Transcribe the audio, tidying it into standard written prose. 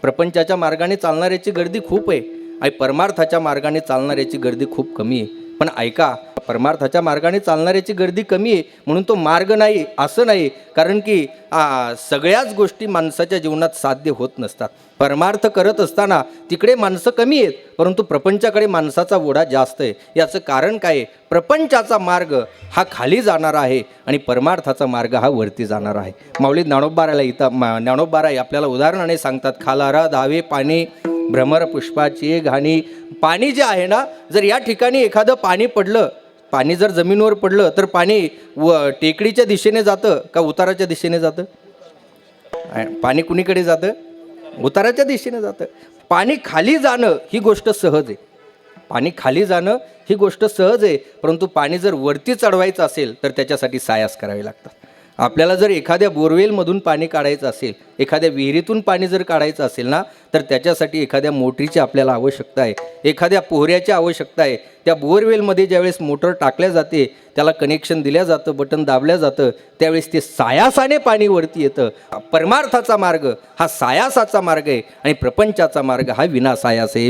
प्रपंचाच्या मार्गाने चालणाऱ्याची गर्दी खूप आहे आणि परमार्थाच्या मार्गाने चालणाऱ्याची गर्दी खूप कमी आहे. पण ऐका, परमार्थाच्या मार्गाने चालणाऱ्याची गर्दी कमी आहे म्हणून तो मार्ग नाही असं नाही, कारण की सगळ्याच गोष्टी माणसाच्या जीवनात साध्य होत नसतात. परमार्थ करत असताना तिकडे माणसं कमी आहेत, परंतु प्रपंचाकडे माणसाचा ओढा जास्त आहे. याचं कारण काय आहे? प्रपंचाचा मार्ग हा खाली जाणारा आहे आणि परमार्थाचा मार्ग हा वरती जाणारा आहे. माऊली ज्ञानोबाराला ज्ञानोबाराय आपल्याला उदाहरणाने सांगतात, खालारा धावे पाणी भ्रमर पुष्पाची घाणी. पाणी जे आहे ना, जर या ठिकाणी एखादं पाणी पडलं, पाणी जर जमिनीवर पडलं तर पाणी टेकडीच्या दिशेने जातं का उताराच्या दिशेने जातं? पाणी कुणीकडे जातं? उताराच्या दिशेने जातं. पाणी खाली जाणं ही गोष्ट सहज आहे. पाणी खाली जाणं ही गोष्ट सहज आहे, परंतु पाणी जर वरती चढवायचं असेल तर त्याच्यासाठी सायास करावे लागतात. आपल्याला जर एखाद्या बोरवेलमधून पाणी काढायचं असेल, एखाद्या विहिरीतून पाणी जर काढायचं असेल ना, तर त्याच्यासाठी एखाद्या मोटरीची आपल्याला आवश्यकता आहे, एखाद्या पोहऱ्याची आवश्यकता आहे. त्या बोरवेलमध्ये ज्यावेळेस मोटर टाकल्या जाते, त्याला कनेक्शन दिल्या जातं, बटन दाबल्या जातं, त्यावेळेस ते सायासाने पाणी वरती येतं. परमार्थाचा मार्ग हा सायासाचा मार्ग आहे आणि प्रपंचाचा मार्ग हा विनासायास आहे.